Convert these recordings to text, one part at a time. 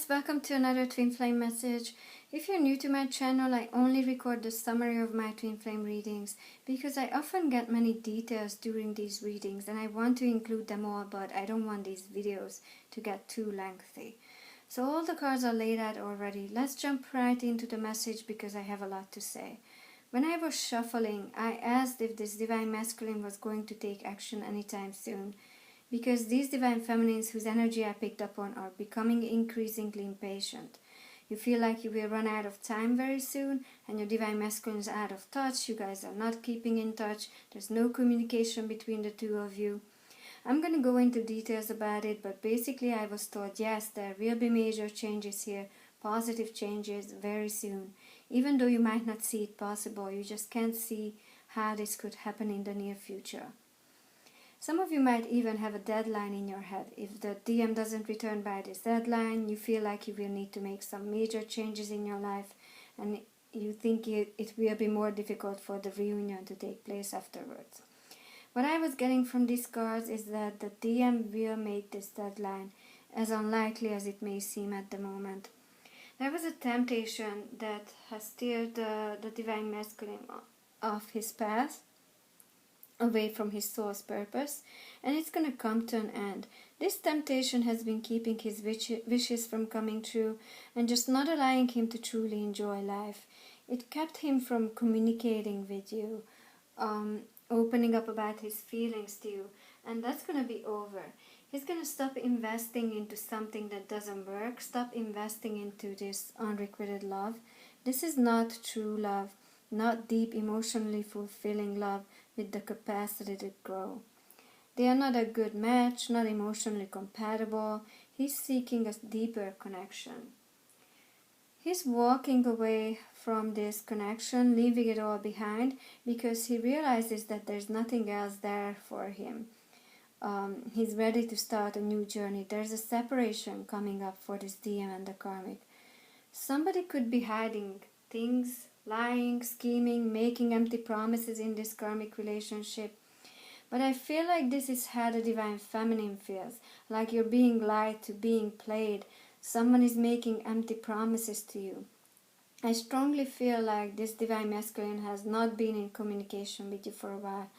guys, welcome to another Twinflame message. If you're new to my channel, I only record the summary of my Twinflame readings because I often get many details during these readings and I want to include them all, but I don't want these videos to get too lengthy. So all the cards are laid out already. Let's jump right into the message because I have a lot to say. When I was shuffling, I asked if this Divine Masculine was going to take action anytime soon. Because these Divine Feminines whose energy I picked up on are becoming increasingly impatient. You feel like you will run out of time very soon and your Divine Masculine is out of touch. You guys are not keeping in touch. There's no communication between the two of you. I'm going to go into details about it, but basically I was told yes, there will be major changes here, positive changes very soon. Even though you might not see it possible, you just can't see how this could happen in the near future. Some of you might even have a deadline in your head. If the DM doesn't return by this deadline, you feel like you will need to make some major changes in your life and you think it will be more difficult for the reunion to take place afterwards. What I was getting from these cards is that the DM will make this deadline, as unlikely as it may seem at the moment. There was a temptation that has steered the Divine Masculine off his path, away from his soul's purpose, and it's going to come to an end. This temptation has been keeping his wishes from coming true and just not allowing him to truly enjoy life. It kept him from communicating with you, opening up about his feelings to you, and that's going to be over. He's going to stop investing into something that doesn't work, stop investing into this unrequited love. This is not true love, not deep, emotionally fulfilling love with the capacity to grow. They are not a good match, not emotionally compatible. He's seeking a deeper connection. He's walking away from this connection, leaving it all behind, because he realizes that there's nothing else there for him. He's ready to start a new journey. There's a separation coming up for this DM and the karmic. Somebody could be hiding things, lying, scheming, making empty promises in this karmic relationship. But I feel like this is how the Divine Feminine feels, like you're being lied to, being played. Someone is making empty promises to you. I strongly feel like this Divine Masculine has not been in communication with you for a while.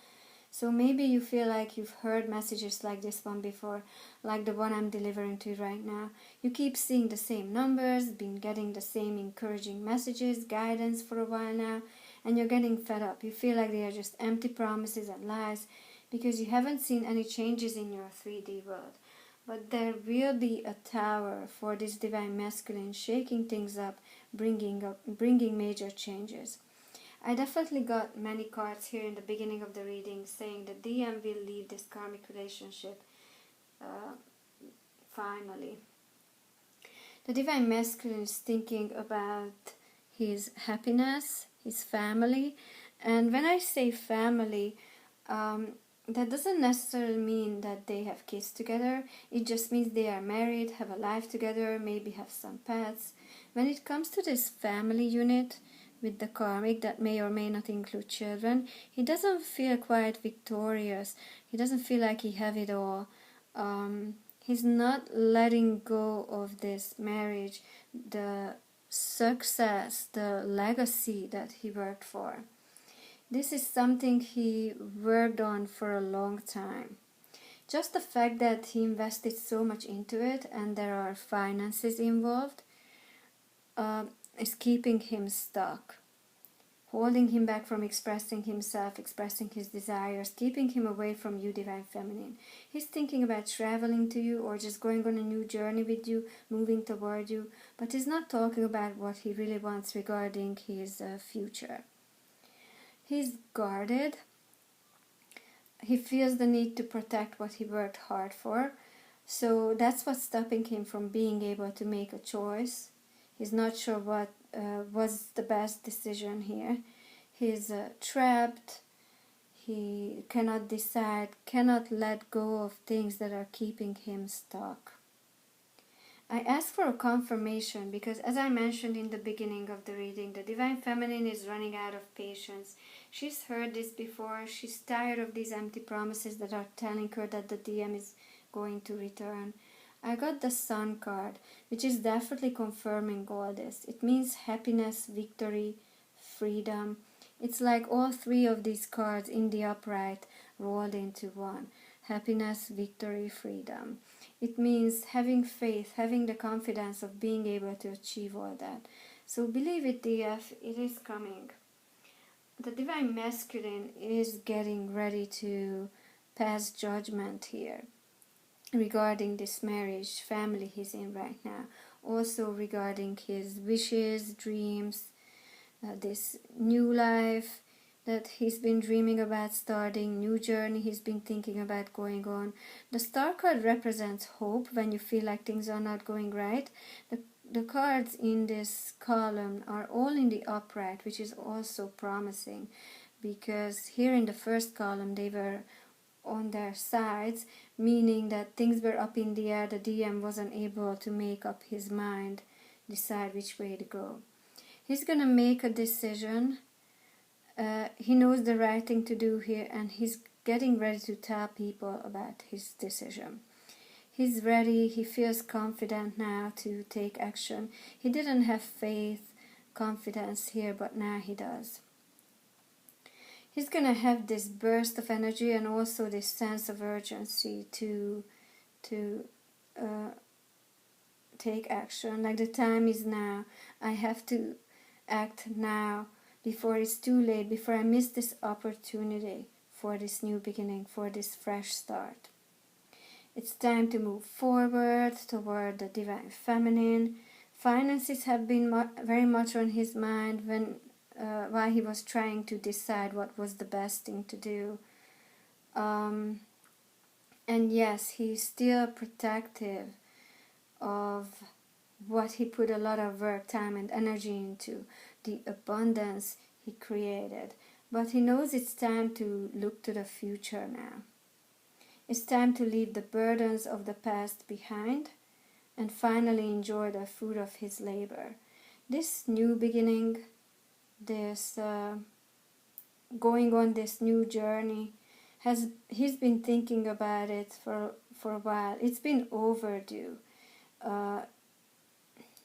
So maybe you feel like you've heard messages like this one before, like the one I'm delivering to you right now. You keep seeing the same numbers, been getting the same encouraging messages, guidance for a while now, and you're getting fed up. You feel like they are just empty promises and lies because you haven't seen any changes in your 3D world. But there will be a tower for this Divine Masculine, shaking things up, bringing major changes. I definitely got many cards here in the beginning of the reading saying the DM will leave this karmic relationship finally. The Divine Masculine is thinking about his happiness, his family, and when I say family, that doesn't necessarily mean that they have kids together. It just means they are married, have a life together, maybe have some pets. When it comes to this family unit with the karmic that may or may not include children, he doesn't feel quite victorious. He doesn't feel like he have it all. He's not letting go of this marriage, the success, the legacy that he worked for. This is something he worked on for a long time. Just the fact that he invested so much into it and there are finances involved is keeping him stuck, holding him back from expressing himself, expressing his desires, keeping him away from you, Divine Feminine. He's thinking about traveling to you or just going on a new journey with you, moving toward you, but he's not talking about what he really wants regarding his future. He's guarded. He feels the need to protect what he worked hard for, so that's what's stopping him from being able to make a choice. He's not sure what was the best decision here. He's trapped. He cannot decide, cannot let go of things that are keeping him stuck. I asked for a confirmation because, as I mentioned in the beginning of the reading, the Divine Feminine is running out of patience. She's heard this before. She's tired of these empty promises that are telling her that the DM is going to return. I got the Sun card, which is definitely confirming all this. It means happiness, victory, freedom. It's like all three of these cards in the upright rolled into one. Happiness, victory, freedom. It means having faith, having the confidence of being able to achieve all that. So believe it, DF, it is coming. The Divine Masculine is getting ready to pass judgment here regarding this marriage, family he's in right now. Also regarding his wishes, dreams, this new life that he's been dreaming about starting, new journey he's been thinking about going on. The Star card represents hope when you feel like things are not going right. The cards in this column are all in the upright, which is also promising, because here in the first column they were on their sides, meaning that things were up in the air. The DM wasn't able to make up his mind, decide which way to go. He's gonna make a decision. He knows the right thing to do here, and he's getting ready to tell people about his decision. He's ready, he feels confident now to take action. He didn't have faith, confidence here, but now he does. He's gonna have this burst of energy and also this sense of urgency to take action. Like, the time is now. I have to act now before it's too late, before I miss this opportunity for this new beginning, for this fresh start. It's time to move forward toward the Divine Feminine. Finances have been very much on his mind while he was trying to decide what was the best thing to do. And yes, he's still protective of what he put a lot of work, time and energy into, the abundance he created. But he knows it's time to look to the future now. It's time to leave the burdens of the past behind and finally enjoy the fruit of his labor. This new beginning, this going on this new journey, he's been thinking about it for a while. It's been overdue.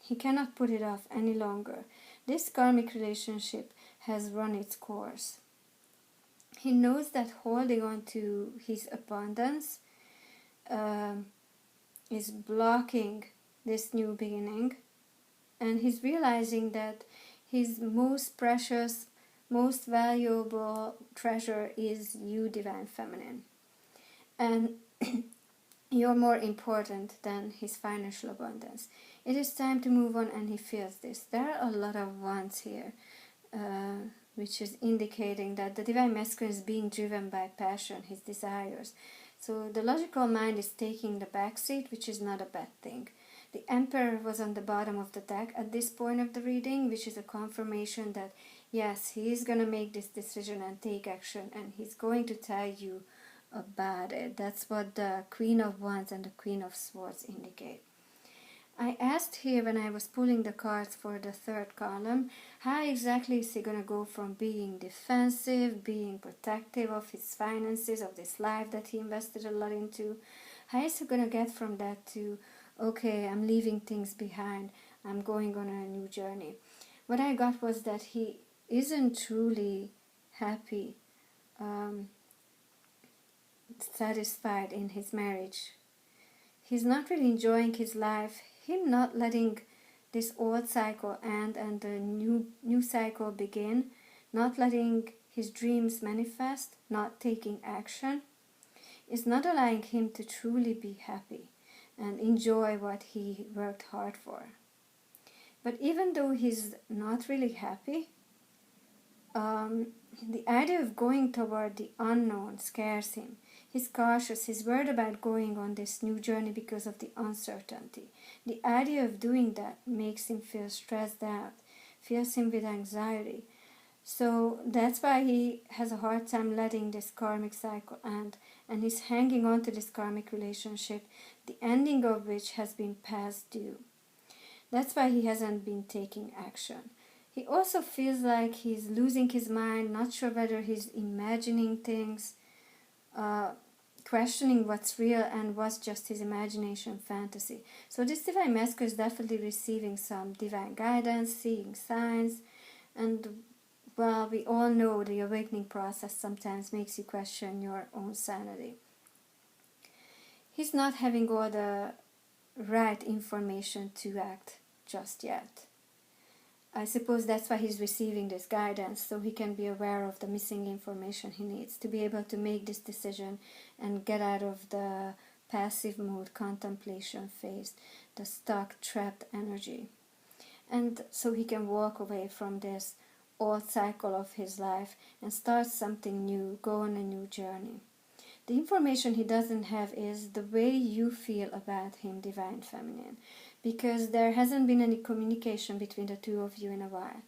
He cannot put it off any longer. This karmic relationship has run its course. He knows that holding on to his abundance is blocking this new beginning, and he's realizing that his most precious, most valuable treasure is you, Divine Feminine. And you're more important than his financial abundance. It is time to move on, and he feels this. There are a lot of wants here, which is indicating that the Divine Masculine is being driven by passion, his desires. So the logical mind is taking the back seat, which is not a bad thing. The Emperor was on the bottom of the deck at this point of the reading, which is a confirmation that yes, he is going to make this decision and take action, and he's going to tell you about it. That's what the Queen of Wands and the Queen of Swords indicate. I asked here when I was pulling the cards for the third column, how exactly is he going to go from being defensive, being protective of his finances, of this life that he invested a lot into? How is he going to get from that to, okay, I'm leaving things behind, I'm going on a new journey? What I got was that he isn't truly happy, satisfied in his marriage. He's not really enjoying his life. Him not letting this old cycle end and the new cycle begin, not letting his dreams manifest, not taking action, is not allowing him to truly be happy and enjoy what he worked hard for. But even though he's not really happy, the idea of going toward the unknown scares him. He's cautious, he's worried about going on this new journey because of the uncertainty. The idea of doing that makes him feel stressed out, fills him with anxiety. So that's why he has a hard time letting this karmic cycle end, and he's hanging on to this karmic relationship, the ending of which has been past due. That's why he hasn't been taking action. He also feels like he's losing his mind, not sure whether he's imagining things. questioning what's real and what's just his imagination fantasy. So this divine masculine is definitely receiving some divine guidance, seeing signs, and well, we all know the awakening process sometimes makes you question your own sanity. He's not having all the right information to act just yet. I suppose that's why he's receiving this guidance, so he can be aware of the missing information he needs to be able to make this decision and get out of the passive mode contemplation phase, the stuck, trapped energy. And so he can walk away from this old cycle of his life and start something new, go on a new journey. The information he doesn't have is the way you feel about him, Divine Feminine, because there hasn't been any communication between the two of you in a while.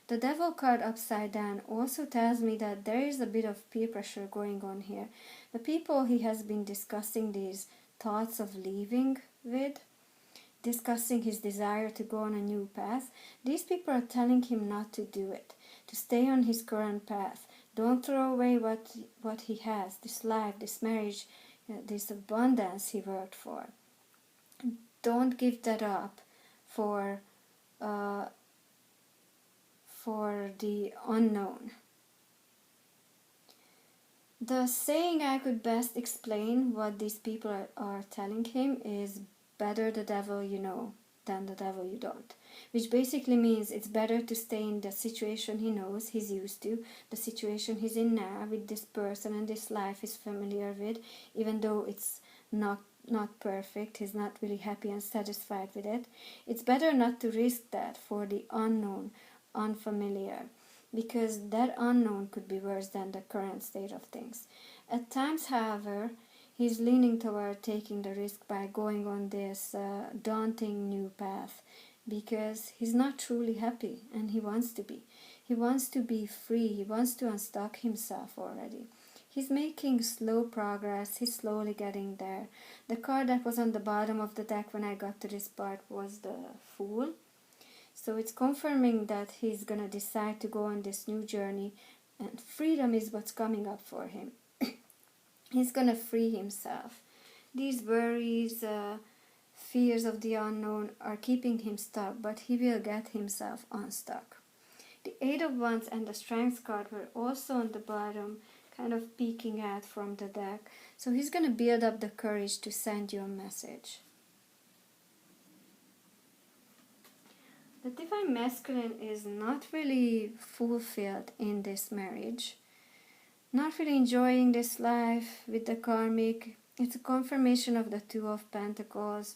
The Devil card upside down also tells me that there is a bit of peer pressure going on here. The people he has been discussing these thoughts of leaving with, discussing his desire to go on a new path, these people are telling him not to do it, to stay on his current path. Don't throw away what he has, this life, this marriage, this abundance he worked for. Don't give that up for the unknown. The saying I could best explain what these people are telling him is better the devil you know than the devil you don't, which basically means it's better to stay in the situation he knows, he's used to, the situation he's in now with this person and this life he's familiar with, even though it's not perfect, he's not really happy and satisfied with it. It's better not to risk that for the unknown, unfamiliar, because that unknown could be worse than the current state of things. At times, however, he's leaning toward taking the risk by going on this daunting new path, because he's not truly happy and he wants to be. He wants to be free, he wants to unstuck himself already. He's making slow progress, he's slowly getting there. The card that was on the bottom of the deck when I got to this part was the Fool. So it's confirming that he's gonna decide to go on this new journey, and freedom is what's coming up for him. He's gonna free himself. These worries, fears of the unknown are keeping him stuck, but he will get himself unstuck. The Eight of Wands and the Strength card were also on the bottom, kind of peeking out from the deck. So he's gonna build up the courage to send you a message. The Divine Masculine is not really fulfilled in this marriage, not really enjoying this life with the karmic. It's a confirmation of the Two of Pentacles,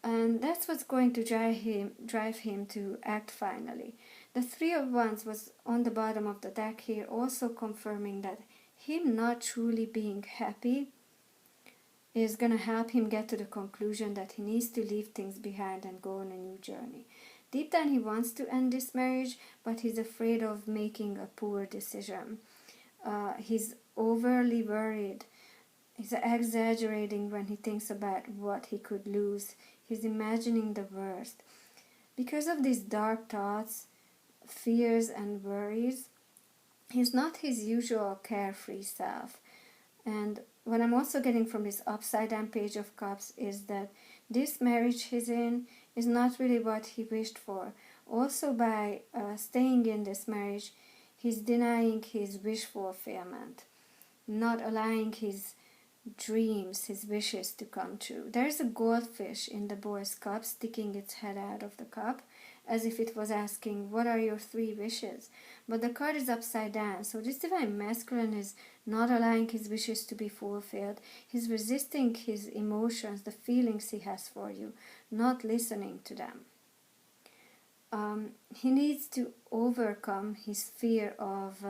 and that's what's going to drive him to act finally. The Three of Wands was on the bottom of the deck here, also confirming that him not truly being happy is going to help him get to the conclusion that he needs to leave things behind and go on a new journey. Deep down he wants to end this marriage, but he's afraid of making a poor decision. He's overly worried. He's exaggerating when he thinks about what he could lose. He's imagining the worst. Because of these dark thoughts, fears and worries, he's not his usual carefree self. And what I'm also getting from this upside down Page of Cups is that this marriage he's in is not really what he wished for. Also, by staying in this marriage, he's denying his wish fulfillment, not allowing his dreams, his wishes to come true. There's a goldfish in the Boy's cup sticking its head out of the cup, as if it was asking, what are your 3 wishes? But the card is upside down, so this Divine Masculine is not allowing his wishes to be fulfilled. He's resisting his emotions, the feelings he has for you, not listening to them. He needs to overcome his fear of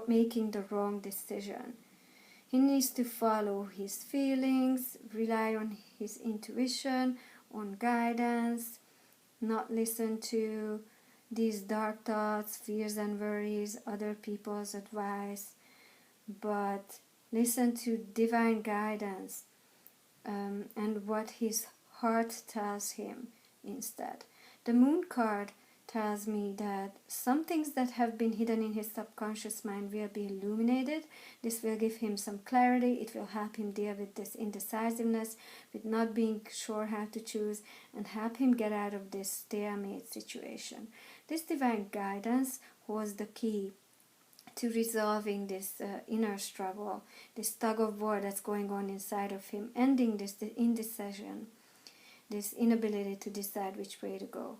making the wrong decision. He needs to follow his feelings, rely on his intuition, on guidance, not listen to these dark thoughts, fears and worries, other people's advice, but listen to divine guidance and what his heart tells him instead. The Moon card tells me that some things that have been hidden in his subconscious mind will be illuminated. This will give him some clarity. It will help him deal with this indecisiveness, with not being sure how to choose, and help him get out of this stalemate situation. This divine guidance was the key to resolving this inner struggle, this tug of war that's going on inside of him, ending this indecision, this inability to decide which way to go.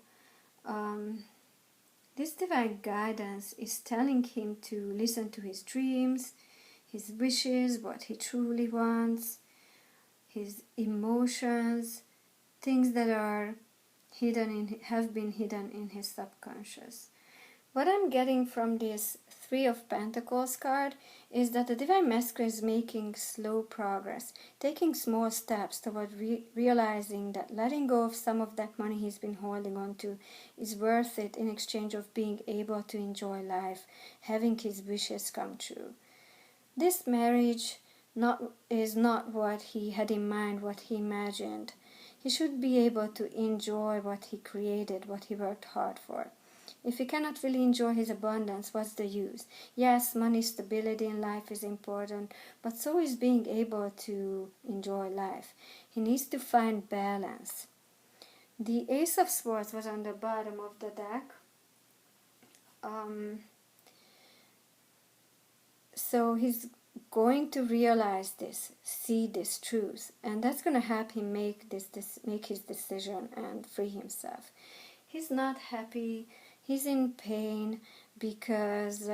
This divine guidance is telling him to listen to his dreams, his wishes, what he truly wants, his emotions, things that are have been hidden in his subconscious. What I'm getting from this Three of Pentacles card is that the Divine Masculine is making slow progress, taking small steps toward realizing that letting go of some of that money he's been holding on to is worth it in exchange of being able to enjoy life, having his wishes come true. This marriage is not what he had in mind, what he imagined. He should be able to enjoy what he created, what he worked hard for. If he cannot really enjoy his abundance, what's the use? Yes, money, stability in life is important, but so is being able to enjoy life. He needs to find balance. The Ace of Swords was on the bottom of the deck. So he's going to realize this, see this truth, and that's going to help him make his decision and free himself. He's not happy. He's in pain because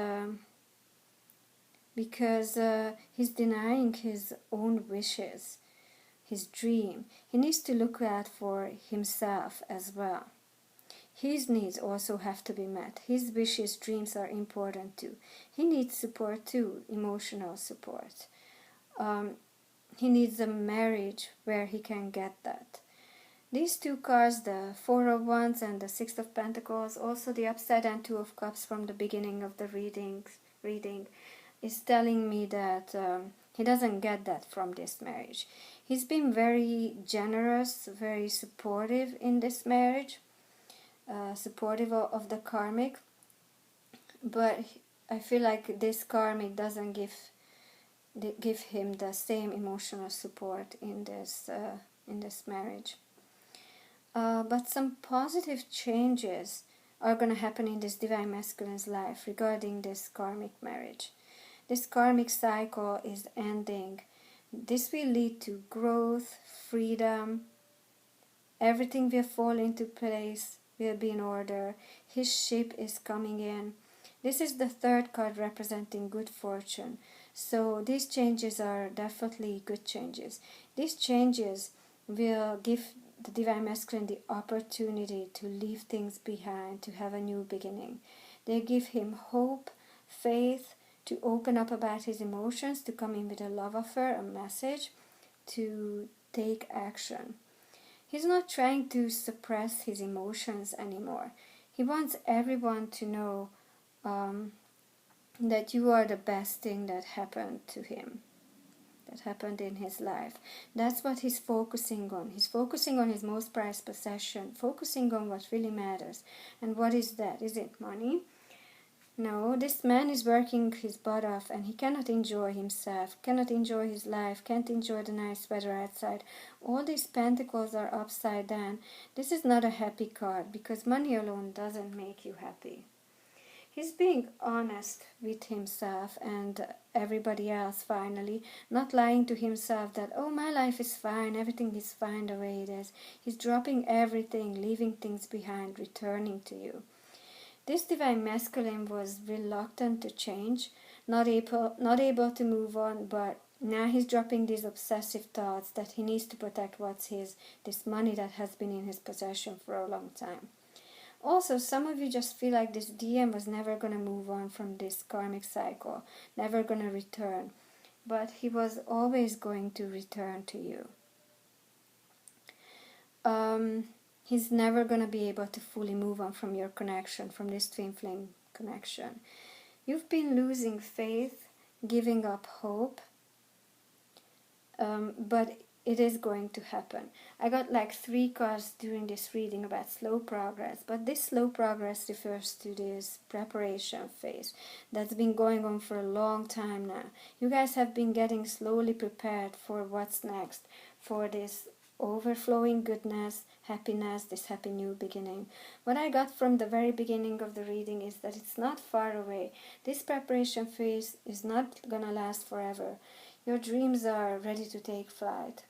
he's denying his own wishes, his dream. He needs to look out for himself as well. His needs also have to be met. His wishes, dreams are important too. He needs support too, emotional support. He needs a marriage where he can get that. These two cards, the Four of Wands and the Six of Pentacles, also the Upside and Two of Cups from the beginning of the reading is telling me that he doesn't get that from this marriage. He's been very generous, very supportive in this marriage, supportive of the karmic, but I feel like this karmic doesn't give him the same emotional support in this marriage. But some positive changes are going to happen in this Divine Masculine's life regarding this karmic marriage. This karmic cycle is ending. This will lead to growth, freedom. Everything will fall into place, will be in order. His ship is coming in. This is the third card representing good fortune. So these changes are definitely good changes. These changes will give the Divine Masculine the opportunity to leave things behind, to have a new beginning. They give him hope, faith, to open up about his emotions, to come in with a love offer, a message, to take action. He's not trying to suppress his emotions anymore. He wants everyone to know that you are the best thing that happened to him, that happened in his life. That's what he's focusing on. He's focusing on his most prized possession, focusing on what really matters. And what is that? Is it money? No, this man is working his butt off and he cannot enjoy himself, cannot enjoy his life, can't enjoy the nice weather outside. All these pentacles are upside down. This is not a happy card because money alone doesn't make you happy. He's being honest with himself and everybody else finally, not lying to himself that, oh, my life is fine, everything is fine the way it is. He's dropping everything, leaving things behind, returning to you. This Divine Masculine was reluctant to change, not able to move on, but now he's dropping these obsessive thoughts that he needs to protect what's his, this money that has been in his possession for a long time. Also, some of you just feel like this DM was never going to move on from this karmic cycle, never going to return, but he was always going to return to you. He's never going to be able to fully move on from your connection, from this twin flame connection. You've been losing faith, giving up hope, but it is going to happen. I got like 3 cards during this reading about slow progress, but this slow progress refers to this preparation phase that's been going on for a long time now. You guys have been getting slowly prepared for what's next, for this overflowing goodness, happiness, this happy new beginning. What I got from the very beginning of the reading is that it's not far away. This preparation phase is not gonna last forever. Your dreams are ready to take flight.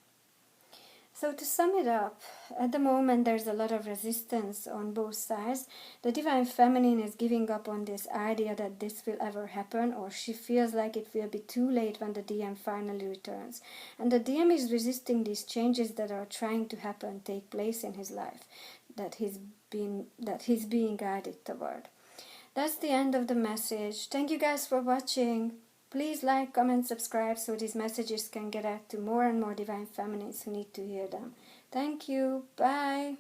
So to sum it up, at the moment there's a lot of resistance on both sides. The Divine Feminine is giving up on this idea that this will ever happen, or she feels like it will be too late when the DM finally returns. And the DM is resisting these changes that are trying to happen, take place in his life, that he's being guided toward. That's the end of the message. Thank you guys for watching. Please like, comment, subscribe so these messages can get out to more and more Divine Feminines who need to hear them. Thank you. Bye.